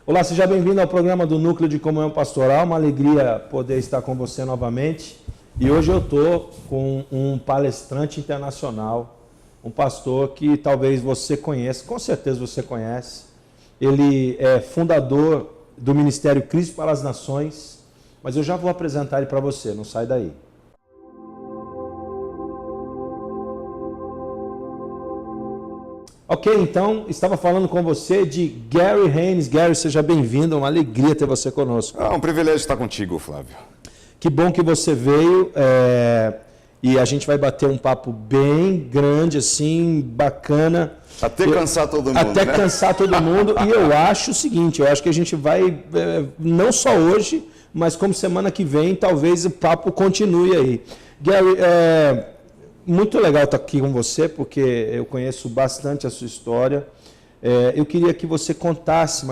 Olá, seja bem-vindo ao programa do Núcleo de Comunhão Pastoral. Uma alegria poder estar com você novamente. E hoje eu estou com um palestrante internacional, um pastor que talvez você conheça, com certeza você conhece. Ele é fundador do Ministério Cristo para as Nações, mas eu já vou apresentar ele para você, não sai daí. Ok, então, estava falando com você de Gary Haynes. Gary, seja bem-vindo, uma alegria ter você conosco. É um privilégio estar contigo, Flávio. Que bom que você veio e a gente vai bater um papo bem grande, assim, bacana. Até cansar todo mundo, Até cansar todo mundo. E eu acho o seguinte, eu acho que a gente vai, não só hoje, mas como semana que vem, talvez o papo continue aí. Gary, muito legal estar aqui com você, porque eu conheço bastante a sua história. Eu queria que você contasse,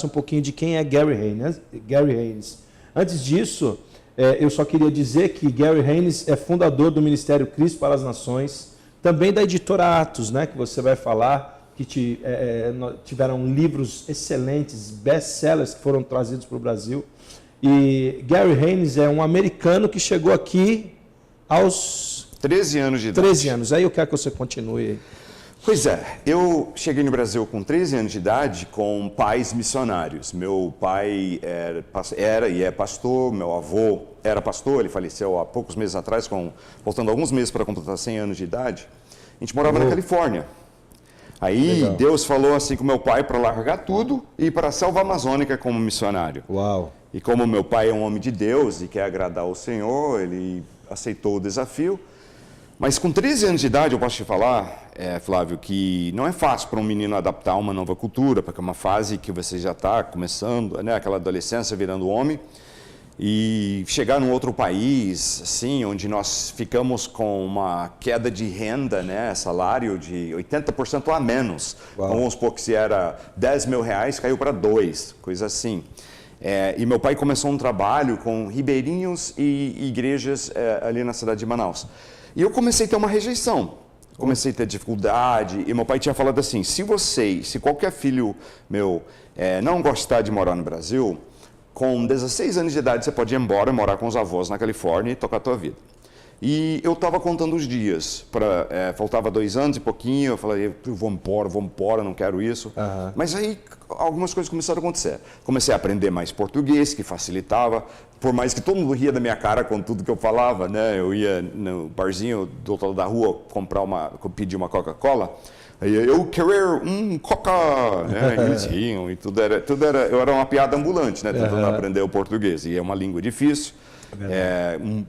um pouquinho de quem é Gary Haynes. Antes disso, eu só queria dizer que Gary Haynes é fundador do Ministério Cristo para as Nações, também da editora Atos, né, que você vai falar, que tiveram livros excelentes, best-sellers que foram trazidos para o Brasil. E Gary Haynes é um americano que chegou aqui aos 13 anos de idade. 13 anos. Aí eu quero que você continue. Pois é, eu cheguei no Brasil com 13 anos de idade com pais missionários. Meu pai era e é pastor, meu avô era pastor, ele faleceu há poucos meses atrás, faltando alguns meses para completar 100 anos de idade. A gente morava na Califórnia. Aí legal. Deus falou assim com meu pai para largar tudo e ir para a selva amazônica como missionário. Uau! E como meu pai é um homem de Deus e quer agradar ao Senhor, ele aceitou o desafio. Mas com 13 anos de idade, eu posso te falar, Flávio, que não é fácil para um menino adaptar a uma nova cultura, porque é uma fase que você já está começando, né, aquela adolescência virando homem, e chegar num outro país, assim, onde nós ficamos com uma queda de renda, né, salário de 80% a menos. Uau. Vamos supor que se era 10 mil reais, caiu para 2, coisa assim. E meu pai começou um trabalho com ribeirinhos e igrejas ali na cidade de Manaus. E eu comecei a ter uma rejeição, comecei a ter dificuldade, e meu pai tinha falado assim, se qualquer filho meu não gostar de morar no Brasil, com 16 anos de idade você pode ir embora, morar com os avós na Califórnia e tocar a tua vida. E eu estava contando os dias, faltava 2 anos e pouquinho, eu falei, eu vou embora, não quero isso. Uhum. Mas aí algumas coisas começaram a acontecer. Comecei a aprender mais português, que facilitava, por mais que todo mundo ria da minha cara com tudo que eu falava, né? Eu ia no barzinho do outro lado da rua pedir uma Coca-Cola, aí eu querer Coca, né? Eles riam e tudo era, eu era uma piada ambulante, né? Tentando aprender o português, e é uma língua difícil.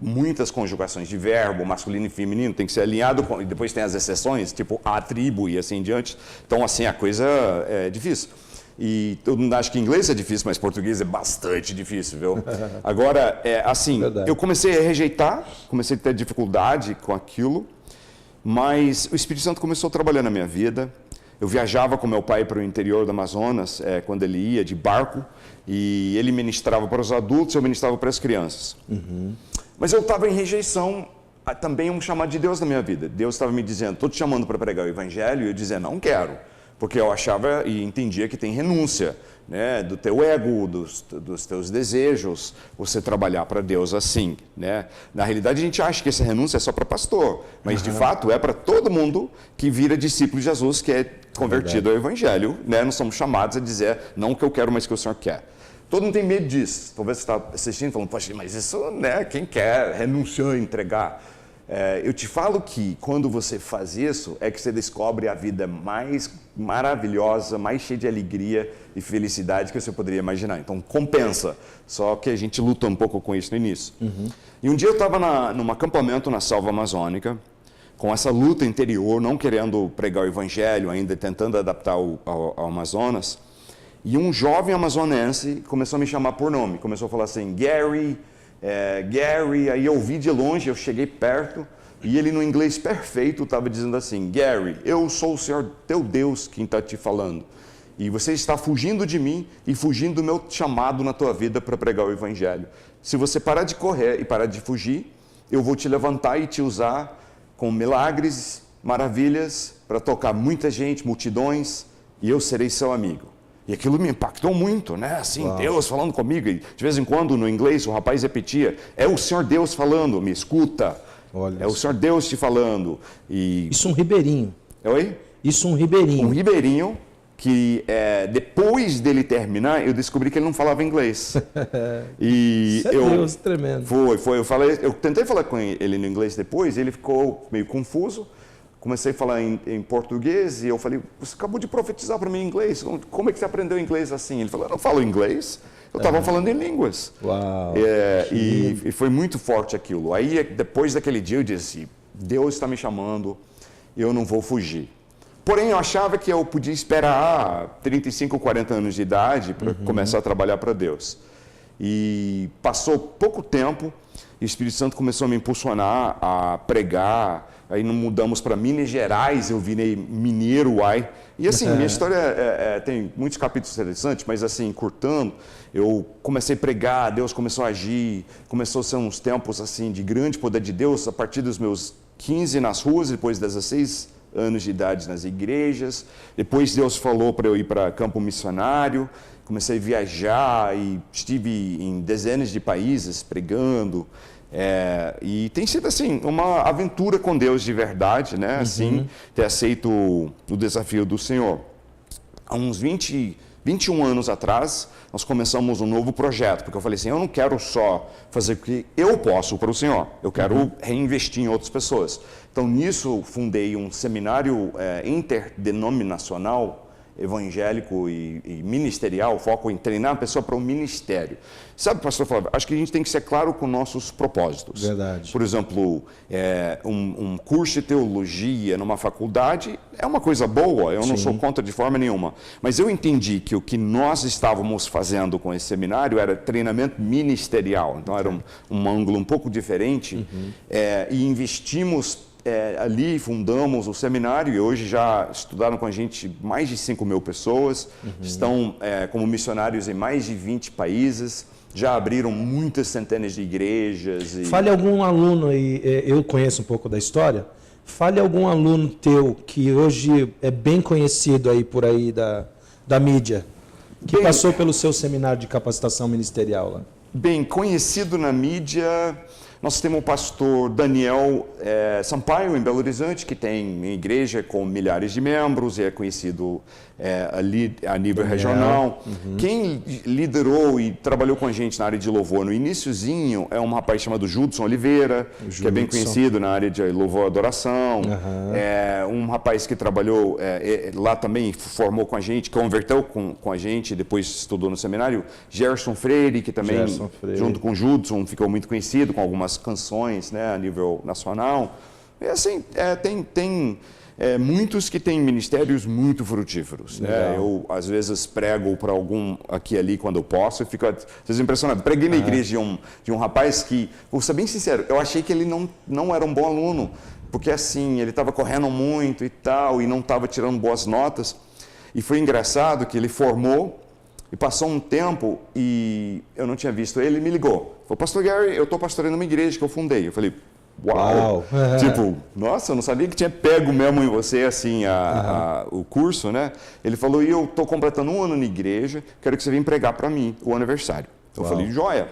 Muitas conjugações de verbo, masculino e feminino, tem que ser alinhado, e depois tem as exceções, tipo a tribo e assim em diante. Então, assim, a coisa é difícil. E todo mundo acha que inglês é difícil, mas português é bastante difícil, viu? Agora, assim, eu comecei a rejeitar, comecei a ter dificuldade com aquilo, mas o Espírito Santo começou a trabalhar na minha vida. Eu viajava com meu pai para o interior do Amazonas, quando ele ia de barco, e ele ministrava para os adultos, eu ministrava para as crianças. Uhum. Mas eu estava em rejeição a também um chamado de Deus na minha vida. Deus estava me dizendo, estou te chamando para pregar o Evangelho, e eu dizia, não quero, porque eu achava e entendia que tem renúncia, né, do teu ego, dos teus desejos, você trabalhar para Deus assim, né? Na realidade, a gente acha que essa renúncia é só para pastor, mas de fato é para todo mundo que vira discípulo de Jesus, que é convertido ao Evangelho, né? Nós somos chamados a dizer, não o que eu quero, mas o que o Senhor quer. Todo mundo tem medo disso. Talvez você está assistindo e falando, poxa, mas isso, né, quem quer renunciar, entregar? Eu te falo que quando você faz isso, é que você descobre a vida mais maravilhosa, mais cheia de alegria e felicidade que você poderia imaginar. Então, compensa. Só que a gente luta um pouco com isso no início. Uhum. E um dia eu estava num acampamento na selva amazônica, com essa luta interior, não querendo pregar o Evangelho ainda, tentando adaptar ao Amazonas. E um jovem amazonense começou a me chamar por nome. Começou a falar assim, Gary... aí eu ouvi de longe, eu cheguei perto e ele no inglês perfeito estava dizendo assim, Gary, eu sou o Senhor teu Deus quem está te falando e você está fugindo de mim e fugindo do meu chamado na tua vida para pregar o Evangelho. Se você parar de correr e parar de fugir, eu vou te levantar e te usar com milagres, maravilhas para tocar muita gente, multidões, e eu serei seu amigo. E aquilo me impactou muito, né? Assim, Uau. Deus falando comigo. E de vez em quando, no inglês, o rapaz repetia, é o Senhor Deus falando, me escuta. Olha É o Senhor Deus te falando. E... Isso um ribeirinho. Oi? Isso um ribeirinho. Um ribeirinho que, depois dele terminar, eu descobri que ele não falava inglês. E Isso é Deus, tremendo. Eu tentei falar com ele no inglês depois, ele ficou meio confuso. Comecei a falar em português e eu falei, você acabou de profetizar para mim em inglês, como é que você aprendeu inglês assim? Ele falou, eu não falo inglês, eu estava falando em línguas. Uau. E foi muito forte aquilo. Aí, depois daquele dia, eu disse, Deus está me chamando, eu não vou fugir. Porém, eu achava que eu podia esperar 35, 40 anos de idade para começar a trabalhar para Deus. E passou pouco tempo, e o Espírito Santo começou a me impulsionar a pregar. Aí mudamos para Minas Gerais, eu virei mineiro, uai. E assim, minha história tem muitos capítulos interessantes, mas assim, encurtando, eu comecei a pregar, Deus começou a agir, começou a ser uns tempos assim de grande poder de Deus, a partir dos meus 15 nas ruas, depois 16 anos de idade nas igrejas. Depois Deus falou para eu ir para campo missionário, comecei a viajar e estive em dezenas de países pregando. E tem sido assim uma aventura com Deus de verdade, né? Assim, ter aceito o desafio do Senhor. Há uns 21 anos atrás, nós começamos um novo projeto, porque eu falei assim, eu não quero só fazer o que eu posso para o Senhor, eu quero reinvestir em outras pessoas. Então, nisso, fundei um seminário interdenominacional, evangélico e ministerial, foco em treinar a pessoa para o ministério. Sabe, pastor Flávio, acho que a gente tem que ser claro com nossos propósitos. Verdade. Por exemplo, um curso de teologia numa faculdade é uma coisa boa, eu não sou contra de forma nenhuma. Mas eu entendi que o que nós estávamos fazendo com esse seminário era treinamento ministerial. Então, era um ângulo um pouco diferente. E investimos ali, fundamos o seminário e hoje já estudaram com a gente mais de 5 mil pessoas, estão como missionários em mais de 20 países, já abriram muitas centenas de igrejas. Fale algum aluno aí, eu conheço um pouco da história, fale algum aluno teu que hoje é bem conhecido aí por aí da mídia, que passou pelo seu seminário de capacitação ministerial lá. Bem conhecido na mídia... Nós temos o pastor Daniel Sampaio, em Belo Horizonte, que tem igreja com milhares de membros e é conhecido ali a nível regional. Quem liderou e trabalhou com a gente na área de louvor no iniciozinho é um rapaz chamado Judson Oliveira, que é bem conhecido na área de louvor e adoração. Um rapaz que trabalhou lá também, formou com a gente, converteu com a gente, depois estudou no seminário, Gerson Freire, que também, junto com Judson, ficou muito conhecido com algumas canções, né, a nível nacional. E assim, tem muitos que têm ministérios muito frutíferos. Né? Eu, às vezes, prego para algum aqui e ali quando eu posso e fico, às vezes, impressionado. Preguei na igreja de um rapaz que, vou ser bem sincero, eu achei que ele não era um bom aluno, porque assim, ele estava correndo muito e tal, e não estava tirando boas notas. E foi engraçado que ele formou, e passou um tempo e eu não tinha visto ele, me ligou. Falou, pastor Gary, eu estou pastoreando uma igreja que eu fundei. Eu falei, uau! Tipo, nossa, eu não sabia que tinha pego mesmo em você assim o curso, né? Ele falou, e eu estou completando 1 ano na igreja, quero que você venha pregar para mim o aniversário. Eu falei, joia!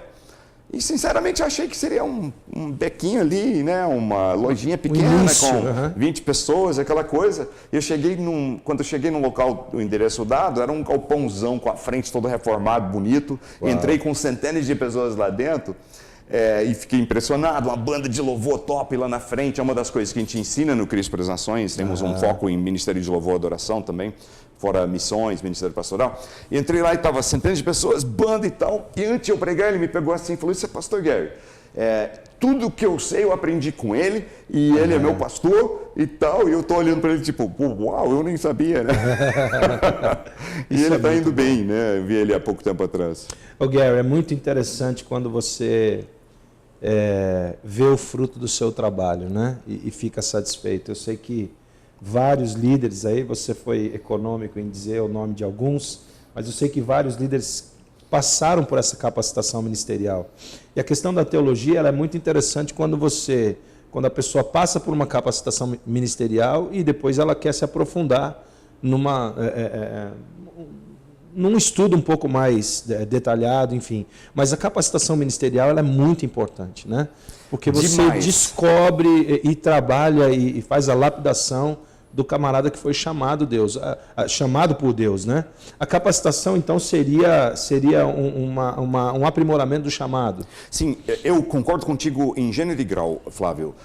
E, sinceramente, eu achei que seria um bequinho ali, né? Uma lojinha pequena com 20 pessoas, aquela coisa. E quando eu cheguei no local, o endereço dado, era um galpãozão com a frente todo reformado, bonito. Entrei com centenas de pessoas lá dentro e fiquei impressionado. Uma banda de louvor top lá na frente. É uma das coisas que a gente ensina no Cristo para as Nações. Temos um foco em Ministério de Louvor e Adoração também. Fora missões, ministério pastoral. E entrei lá e estava centenas de pessoas, banda e tal. E antes de eu pregar, ele me pegou assim e falou, isso é pastor Gary. Tudo que eu sei eu aprendi com ele, e ele é meu pastor e tal. E eu estou olhando para ele tipo, uau, eu nem sabia, né? E ele está indo bem, né? Eu vi ele há pouco tempo atrás. Ô Gary, é muito interessante quando você vê o fruto do seu trabalho, né? E fica satisfeito. Eu sei que vários líderes aí, você foi econômico em dizer o nome de alguns, mas eu sei que vários líderes passaram por essa capacitação ministerial. E a questão da teologia, ela é muito interessante quando a pessoa passa por uma capacitação ministerial e depois ela quer se aprofundar num estudo um pouco mais detalhado, enfim. Mas a capacitação ministerial ela é muito importante, né? Porque você Demais. descobre e trabalha e faz a lapidação do camarada que foi chamado chamado por Deus, né? A capacitação, então, seria um aprimoramento do chamado. Sim, eu concordo contigo em gênero e grau, Flávio.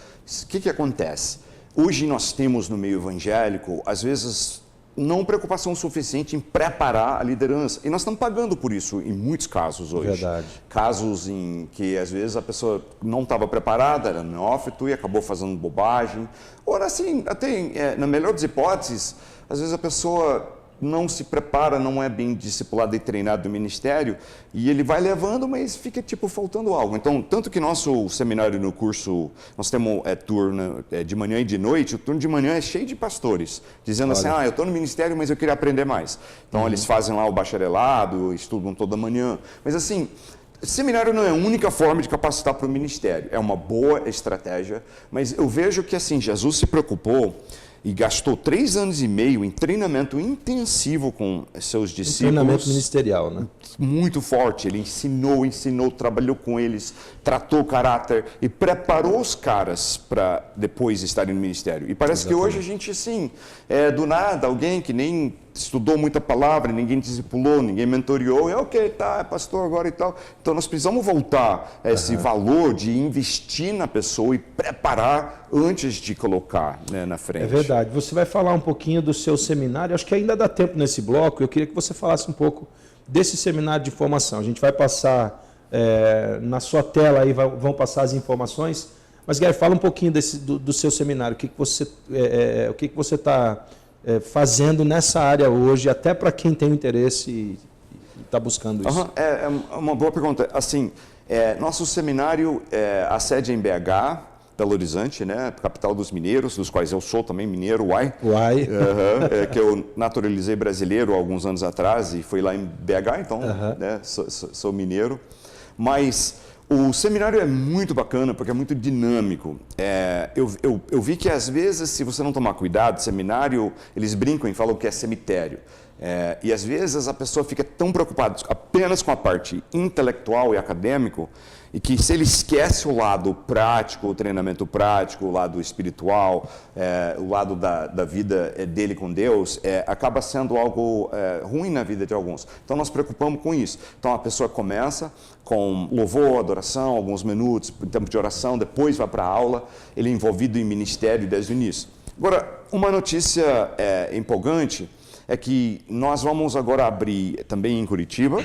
O que acontece? Hoje nós temos no meio evangélico, às vezes, não preocupação suficiente em preparar a liderança. E nós estamos pagando por isso em muitos casos hoje. Verdade. Casos em que, às vezes, a pessoa não estava preparada, era neófito e acabou fazendo bobagem. Ou, assim, até na melhor das hipóteses, às vezes a pessoa não se prepara, não é bem discipulado e treinado no ministério, e ele vai levando, mas fica tipo faltando algo. Então, tanto que nosso seminário no curso, nós temos turno de manhã e de noite, o turno de manhã é cheio de pastores, dizendo assim, eu estou no ministério, mas eu queria aprender mais. Então, eles fazem lá o bacharelado, estudam toda manhã. Mas assim, seminário não é a única forma de capacitar para o ministério, é uma boa estratégia, mas eu vejo que assim, Jesus se preocupou e gastou 3 anos e meio em treinamento intensivo com seus discípulos. Treinamento ministerial, né? Muito forte. Ele ensinou, trabalhou com eles, tratou o caráter e preparou os caras para depois estarem no ministério. E parece que hoje a gente, assim, do nada, alguém que nem estudou muita palavra, ninguém discipulou, ninguém mentoreou, é pastor agora e tal. Então nós precisamos voltar a esse valor de investir na pessoa e preparar antes de colocar, né, na frente. É verdade. Você vai falar um pouquinho do seu seminário, acho que ainda dá tempo nesse bloco, eu queria que você falasse um pouco desse seminário de formação. A gente vai passar na sua tela, aí vão passar as informações, mas Gary, fala um pouquinho do seu seminário, o que você está fazendo nessa área hoje, até para quem tem interesse e está buscando isso. É uma boa pergunta. Assim, nosso seminário, a sede é em BH, Belo Horizonte, né, capital dos mineiros, dos quais eu sou também mineiro, Uai. Que eu naturalizei brasileiro há alguns anos atrás e fui lá em BH, então né, sou mineiro. Mas o seminário é muito bacana porque é muito dinâmico. Eu vi que às vezes, se você não tomar cuidado, seminário, eles brincam e falam que é cemitério. E às vezes a pessoa fica tão preocupada apenas com a parte intelectual e acadêmico, e que se ele esquece o lado prático, o treinamento prático, o lado espiritual, o lado da vida dele com Deus, acaba sendo algo ruim na vida de alguns. Então nós preocupamos com isso. Então a pessoa começa com louvor, adoração, alguns minutos, tempo de oração, depois vai para a aula, ele é envolvido em ministério desde o início. Agora, uma notícia empolgante é que nós vamos agora abrir também em Curitiba.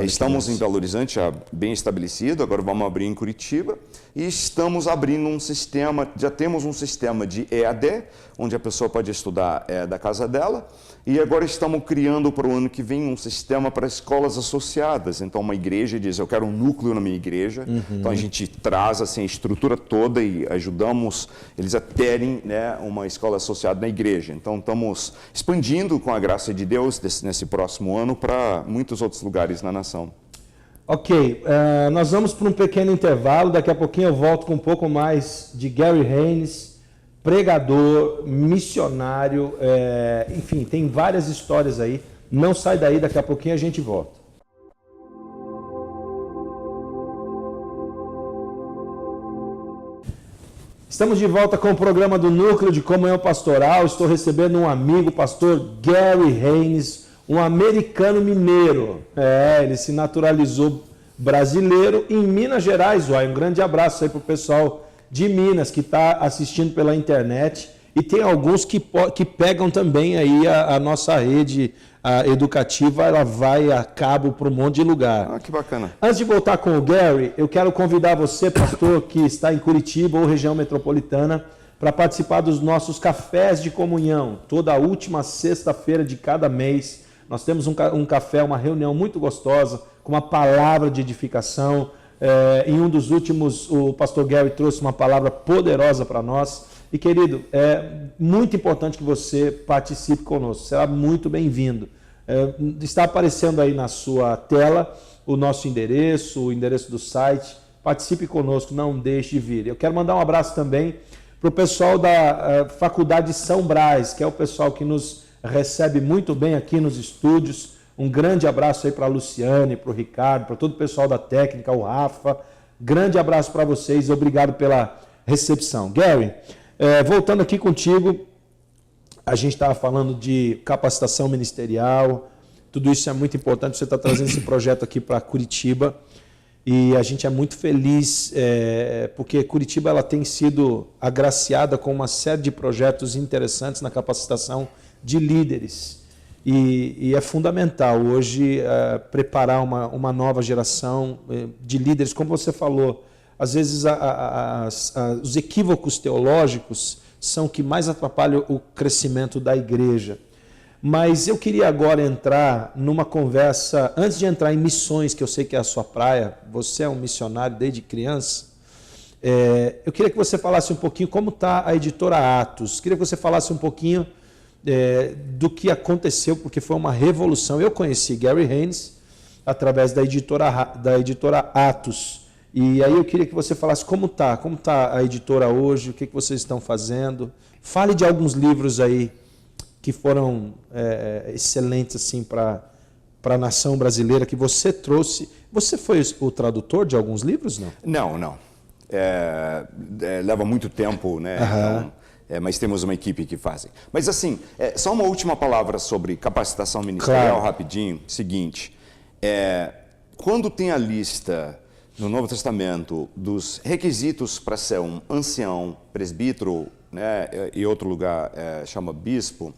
Estamos em Belo Horizonte já bem estabelecido, agora vamos abrir em Curitiba e estamos abrindo um sistema, já temos um sistema de EAD, onde a pessoa pode estudar da casa dela, e agora estamos criando para o ano que vem um sistema para escolas associadas. Então uma igreja diz, eu quero um núcleo na minha igreja, então a gente traz assim, a estrutura toda e ajudamos eles a terem, né, uma escola associada na igreja. Então estamos expandindo com a graça de Deus nesse próximo ano para muitos outros lugares na nação. Ok, nós vamos para um pequeno intervalo, daqui a pouquinho eu volto com um pouco mais de Gary Haynes, pregador, missionário, enfim, tem várias histórias aí, não sai daí, daqui a pouquinho a gente volta. Estamos de volta com o programa do Núcleo de Comunhão Pastoral, estou recebendo um amigo, pastor Gary Haynes, um americano mineiro, ele se naturalizou brasileiro em Minas Gerais. Um grande abraço aí para o pessoal de Minas que está assistindo pela internet e tem alguns que pegam também aí a nossa rede educativa, ela vai a cabo para um monte de lugar. Que bacana. Antes de voltar com o Gary, eu quero convidar você, pastor, que está em Curitiba ou região metropolitana, para participar dos nossos cafés de comunhão, toda a última sexta-feira de cada mês. Nós temos um café, uma reunião muito gostosa, com uma palavra de edificação. Em um dos últimos, o pastor Gary trouxe uma palavra poderosa para nós. E, querido, é muito importante que você participe conosco. Será muito bem-vindo. Está aparecendo aí na sua tela o nosso endereço, o endereço do site. Participe conosco, não deixe de vir. Eu quero mandar um abraço também para o pessoal da Faculdade São Brás, que é o pessoal que nos recebe muito bem aqui nos estúdios. Um grande abraço aí para a Luciane, para o Ricardo, para todo o pessoal da técnica, o Rafa. Grande abraço para vocês, obrigado pela recepção. Gary, voltando aqui contigo, a gente estava falando de capacitação ministerial, tudo isso é muito importante, você está trazendo esse projeto aqui para Curitiba e a gente é muito feliz porque Curitiba ela tem sido agraciada com uma série de projetos interessantes na capacitação de líderes. E é fundamental hoje preparar uma nova geração de líderes, como você falou. Às vezes os equívocos teológicos são o que mais atrapalham o crescimento da igreja. Mas eu queria agora entrar numa conversa, antes de entrar em missões, que eu sei que é a sua praia, você é um missionário desde criança, eu queria que você falasse um pouquinho como está a editora Atos, queria que você falasse um pouquinho do que aconteceu, porque foi uma revolução. Eu conheci Gary Haynes através da editora Atos. E aí eu queria que você falasse como está a editora hoje, o que vocês estão fazendo. Fale de alguns livros aí que foram excelentes assim, para a nação brasileira, que você trouxe. Você foi o tradutor de alguns livros, não? Não. Leva muito tempo, né? Então, mas temos uma equipe que faz. Mas assim, só uma última palavra sobre capacitação ministerial, claro. Rapidinho. Seguinte, quando tem a lista no Novo Testamento dos requisitos para ser um ancião, presbítero, né, e outro lugar chama bispo,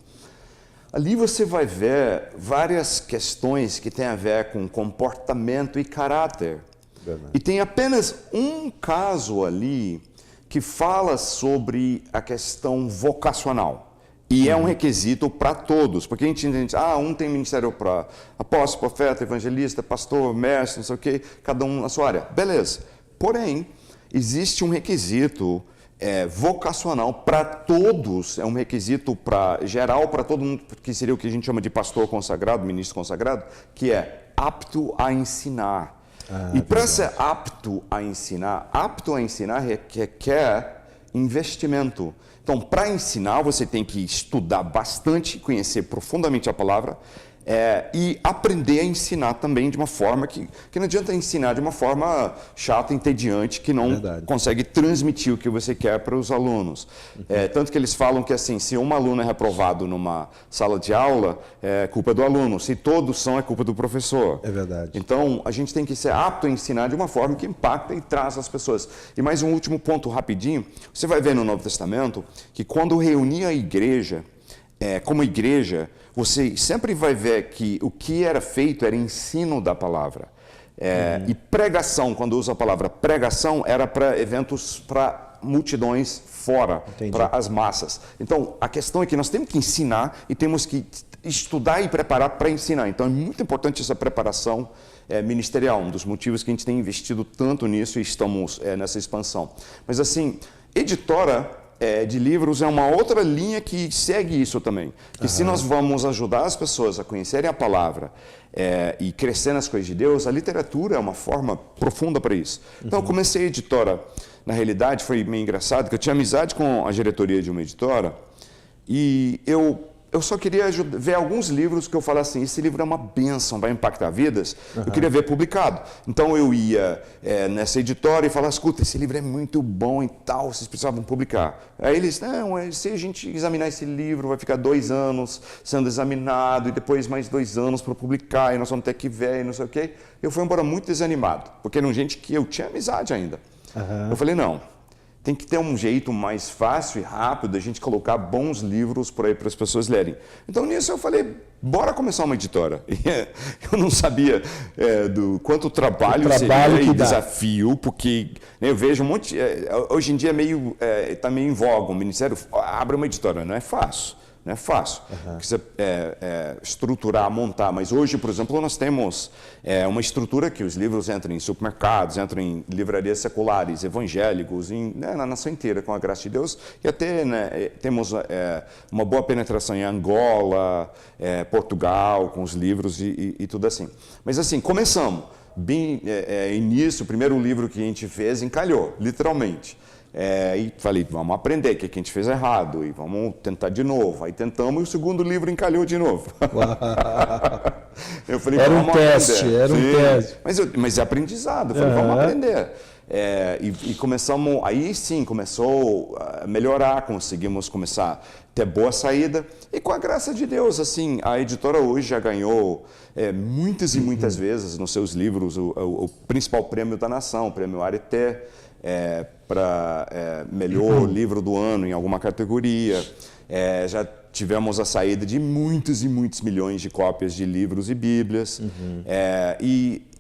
ali você vai ver várias questões que têm a ver com comportamento e caráter. Verdade. E tem apenas um caso ali que fala sobre a questão vocacional. E é um requisito para todos, porque a gente entende, um tem ministério para apóstolo, profeta, evangelista, pastor, mestre, não sei o quê, cada um na sua área. Beleza. Porém, existe um requisito vocacional para todos, é um requisito geral para todo mundo, que seria o que a gente chama de pastor consagrado, ministro consagrado, que é apto a ensinar. E para ser apto a ensinar requer investimento. Então, para ensinar, você tem que estudar bastante, conhecer profundamente a palavra e aprender a ensinar também de uma forma que não adianta ensinar de uma forma chata, entediante, que não consegue transmitir o que você quer para os alunos. Tanto que eles falam que assim, se um aluno é reprovado numa sala de aula, é culpa do aluno. Se todos são, é culpa do professor. É verdade. Então, a gente tem que ser apto a ensinar de uma forma que impacta e traz as pessoas. E mais um último ponto rapidinho. Você vai ver no Novo Testamento que quando reunia a igreja, como igreja, você sempre vai ver que o que era feito era ensino da palavra. E pregação, quando usa a palavra pregação, era para eventos, para multidões fora, para as massas. Então, a questão é que nós temos que ensinar e temos que estudar e preparar para ensinar. Então, é muito importante essa preparação ministerial, um dos motivos que a gente tem investido tanto nisso e estamos nessa expansão. Mas, assim, editora de livros é uma outra linha que segue isso também. Que se nós vamos ajudar as pessoas a conhecerem a palavra e crescer nas coisas de Deus, a literatura é uma forma profunda para isso. Então, eu comecei a editora. Na realidade, foi meio engraçado, que eu tinha amizade com a diretoria de uma editora e eu só queria ver alguns livros que eu falasse assim, esse livro é uma bênção, vai impactar vidas. Eu queria ver publicado. Então eu ia nessa editora e falava, escuta, esse livro é muito bom e tal, vocês precisavam publicar. Aí eles, não, se a gente examinar esse livro, vai ficar 2 anos sendo examinado e depois mais 2 anos para publicar e nós vamos ter que ver e não sei o quê. Eu fui embora muito desanimado, porque eram gente que eu tinha amizade ainda. Eu falei, não. Tem que ter um jeito mais fácil e rápido da gente colocar bons livros por aí para as pessoas lerem. Então, nisso eu falei, bora começar uma editora. E eu não sabia do quanto trabalho seria e desafio, porque eu vejo um monte... hoje em dia está meio em voga, o Ministério abre uma editora, não é fácil. Não é fácil você estruturar, montar, mas hoje, por exemplo, nós temos uma estrutura que os livros entram em supermercados, entram em livrarias seculares, evangélicos, na nação inteira, com a graça de Deus, e até temos uma boa penetração em Angola, Portugal, com os livros e tudo assim. Mas assim, começamos. Início, o primeiro livro que a gente fez encalhou, literalmente. E falei, vamos aprender o que a gente fez errado e vamos tentar de novo. Aí tentamos e o segundo livro encalhou de novo. Eu falei, Era um vamos teste, aprender. era um Sim. teste. Mas é aprendizado. Eu falei, vamos aprender. E começamos, aí sim, começou a melhorar, conseguimos começar a ter boa saída. E com a graça de Deus, assim, a editora hoje já ganhou muitas e muitas vezes nos seus livros o principal prêmio da nação, o prêmio Arete, para melhor livro do ano em alguma categoria. Já tivemos a saída de muitos e muitos milhões de cópias de livros e bíblias.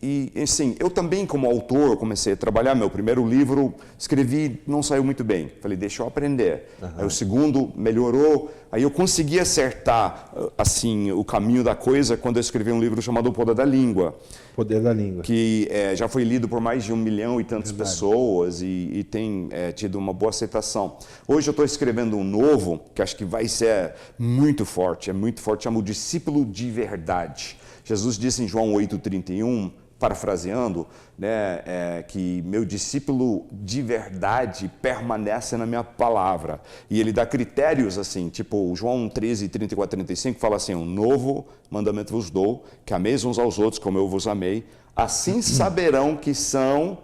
E assim, eu também, como autor, comecei a trabalhar. Meu primeiro livro, escrevi, não saiu muito bem. Falei, deixa eu aprender. Aí o segundo melhorou. Aí eu consegui acertar assim, o caminho da coisa quando eu escrevi um livro chamado O Poder da Língua. Poder da Língua. Que já foi lido por mais de 1 milhão e tantas pessoas e tem tido uma boa aceitação. Hoje eu estou escrevendo um novo, que acho que vai ser muito forte, chama O Discípulo de Verdade. Jesus disse em João 8,31, parafraseando, né, que meu discípulo de verdade permanece na minha palavra. E ele dá critérios assim, tipo João 13, 34, 35, fala assim, um novo mandamento vos dou, que ameis uns aos outros como eu vos amei, assim saberão que são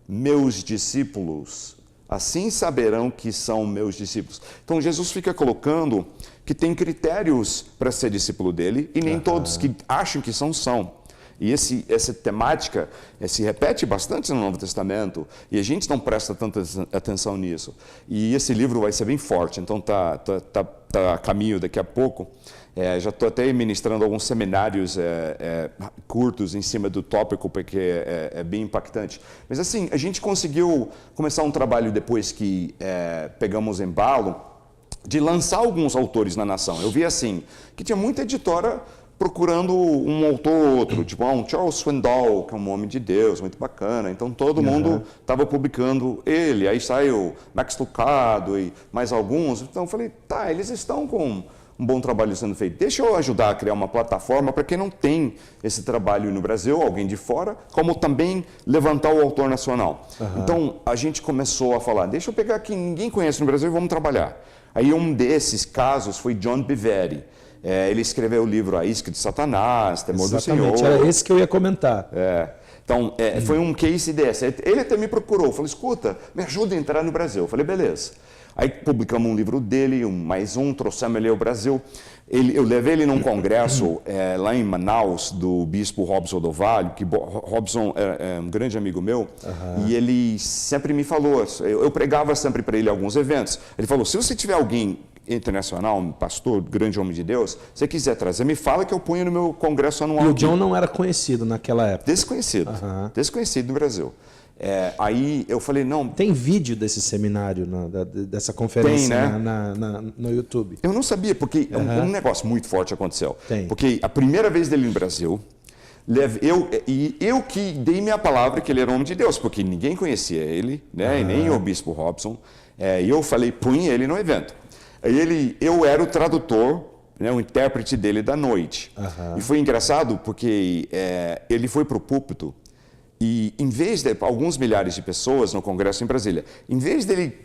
meus discípulos. Assim saberão que são meus discípulos. Então Jesus fica colocando que tem critérios para ser discípulo dele, e nem todos que acham que são. E essa temática se repete bastante no Novo Testamento, e a gente não presta tanta atenção nisso. E esse livro vai ser bem forte, então tá a caminho daqui a pouco. Já estou até ministrando alguns seminários curtos em cima do tópico, porque é bem impactante. Mas assim, a gente conseguiu começar um trabalho depois que pegamos embalo, de lançar alguns autores na nação. Eu vi assim, que tinha muita editora procurando um autor ou outro, tipo um Charles Swindoll, que é um homem de Deus, muito bacana. Então todo mundo estava publicando ele. Aí saiu Max Lucado e mais alguns. Então eu falei, tá, eles estão com um bom trabalho sendo feito. Deixa eu ajudar a criar uma plataforma para quem não tem esse trabalho no Brasil, alguém de fora, como também levantar o autor nacional. Então a gente começou a falar, deixa eu pegar quem ninguém conhece no Brasil e vamos trabalhar. Aí um desses casos foi John Bevere. Ele escreveu o livro A Isca de Satanás, Temor do Senhor. Era esse que eu ia comentar. Então, foi um case desse. Ele até me procurou, falou, escuta, me ajuda a entrar no Brasil. Eu falei, beleza. Aí publicamos um livro dele, mais um, trouxemos ele ao Brasil. Eu levei ele num congresso lá em Manaus, do bispo Robson Odovalho, que Robson é um grande amigo meu, e ele sempre me falou, eu pregava sempre para ele alguns eventos. Ele falou, se você tiver alguém internacional, um pastor, grande homem de Deus, se você quiser trazer, me fala que eu ponho no meu congresso anual. E o John não era conhecido naquela época? Desconhecido. Desconhecido no Brasil. Aí eu falei, não... Tem vídeo desse seminário, dessa conferência tem, né? no YouTube? Eu não sabia, porque um negócio muito forte aconteceu. Tem. Porque a primeira vez dele no Brasil, eu que dei minha palavra que ele era homem de Deus, porque ninguém conhecia ele, né? E nem o bispo Robson. E eu falei, põe ele no evento. Eu era o tradutor, né, o intérprete dele da noite. E foi engraçado porque ele foi para o púlpito e, em vez de alguns milhares de pessoas no congresso em Brasília, em vez dele,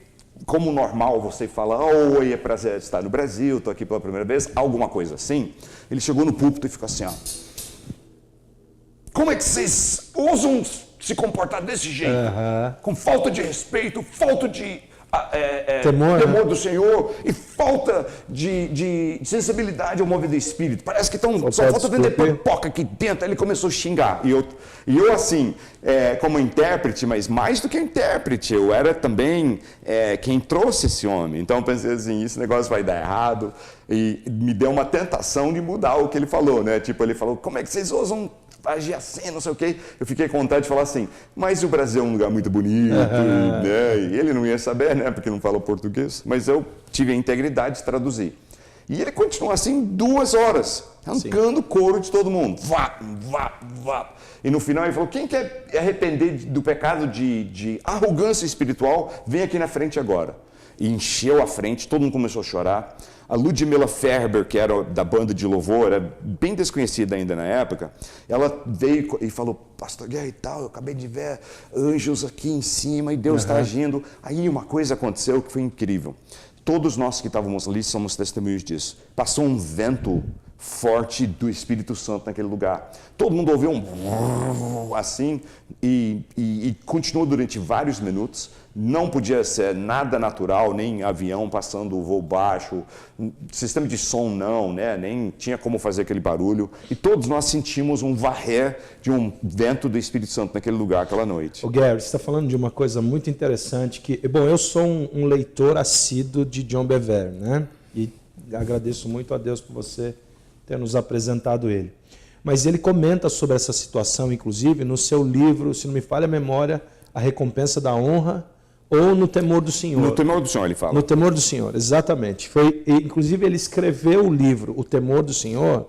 como normal, você fala, oi, é prazer estar no Brasil, estou aqui pela primeira vez, alguma coisa assim, ele chegou no púlpito e ficou assim, ó, como é que vocês ousam se comportar desse jeito? Com falta de respeito, falta de... temor do Senhor e falta de sensibilidade ao mover do Espírito. Parece que só falta vender pipoca aqui dentro. Aí ele começou a xingar. E eu assim, como intérprete, mas mais do que intérprete, eu era também quem trouxe esse homem. Então eu pensei assim, esse negócio vai dar errado. E me deu uma tentação de mudar o que ele falou, né? Tipo, ele falou, como é que vocês ousam agir assim, não sei o quê. Eu fiquei com vontade de falar assim, mas o Brasil é um lugar muito bonito, né? E ele não ia saber, né? Porque não fala português. Mas eu tive a integridade de traduzir. E ele continuou assim 2 horas, arrancando o couro de todo mundo. Vá, vá, vá. E no final ele falou, quem quer arrepender do pecado de arrogância espiritual, vem aqui na frente agora. E encheu a frente, todo mundo começou a chorar. A Ludmilla Ferber, que era da banda de louvor, era bem desconhecida ainda na época, ela veio e falou, pastor Guerra e tal, eu acabei de ver anjos aqui em cima e Deus está agindo. Aí uma coisa aconteceu que foi incrível. Todos nós que estávamos ali somos testemunhos disso. Passou um vento forte do Espírito Santo naquele lugar. Todo mundo ouviu um assim e continuou durante vários minutos. Não podia ser nada natural, nem avião passando voo baixo, sistema de som não, né? Nem tinha como fazer aquele barulho. E todos nós sentimos um varrer de um vento do Espírito Santo naquele lugar aquela noite. O Gary, você está falando de uma coisa muito interessante que, bom, eu sou um leitor assíduo de John Bevere, né? E agradeço muito a Deus por você ter nos apresentado ele. Mas ele comenta sobre essa situação, inclusive, no seu livro, se não me falha a memória, A Recompensa da Honra, ou No Temor do Senhor. No Temor do Senhor, ele fala. No Temor do Senhor, exatamente. Inclusive, ele escreveu o livro O Temor do Senhor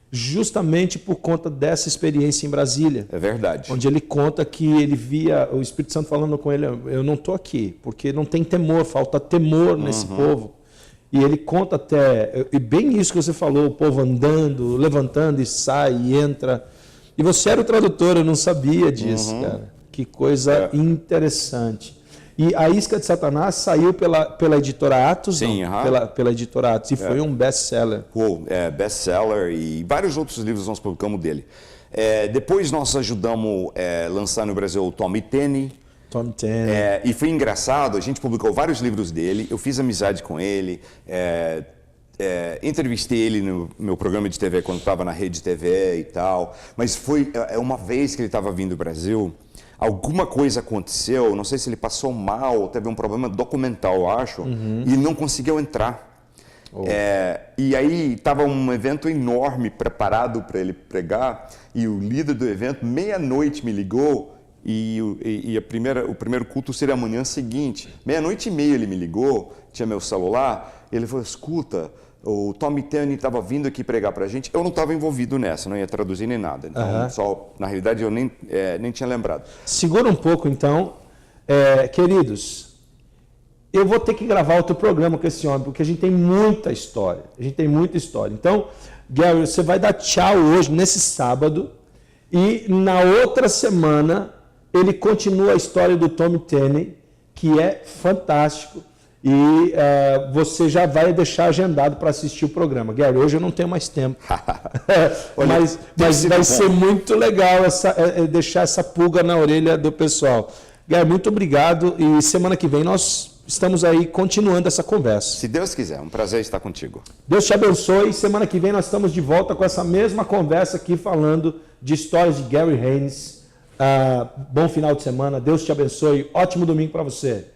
justamente por conta dessa experiência em Brasília. É verdade. Onde ele conta que ele via o Espírito Santo falando com ele, eu não estou aqui, porque não tem temor, falta temor nesse povo. E ele conta até, e bem isso que você falou, o povo andando, levantando e sai e entra. E você era o tradutor, eu não sabia disso, cara. Que coisa interessante. E A Isca de Satanás saiu pela editora Atos, Sim, pela editora Atos, e foi um best-seller. Best-seller e vários outros livros nós publicamos dele. Depois nós ajudamos a lançar no Brasil o Tommy Tenney. E foi engraçado, a gente publicou vários livros dele, eu fiz amizade com ele, entrevistei ele no meu programa de TV quando estava na Rede TV e tal, mas foi uma vez que ele estava vindo ao Brasil, alguma coisa aconteceu, não sei se ele passou mal, teve um problema documental, eu acho, e não conseguiu entrar. E aí estava um evento enorme preparado para ele pregar, e o líder do evento, meia-noite, me ligou, e o primeiro culto seria amanhã seguinte. 00:30 ele me ligou, tinha meu celular, ele falou, escuta, o Tommy Tenney estava vindo aqui pregar para a gente, eu não estava envolvido nessa, não ia traduzir nem nada, então na realidade eu nem tinha lembrado. Segura um pouco então, queridos, eu vou ter que gravar outro programa com esse homem, porque a gente tem muita história, então, Gary, você vai dar tchau hoje, nesse sábado, e na outra semana ele continua a história do Tommy Tenney, que é fantástico, e você já vai deixar agendado para assistir o programa. Gary, hoje eu não tenho mais tempo, mas vai ser muito legal deixar essa pulga na orelha do pessoal. Gary, muito obrigado, e semana que vem nós estamos aí continuando essa conversa. Se Deus quiser, é um prazer estar contigo. Deus te abençoe, semana que vem nós estamos de volta com essa mesma conversa aqui, falando de histórias de Gary Haynes. Bom final de semana, Deus te abençoe, ótimo domingo para você.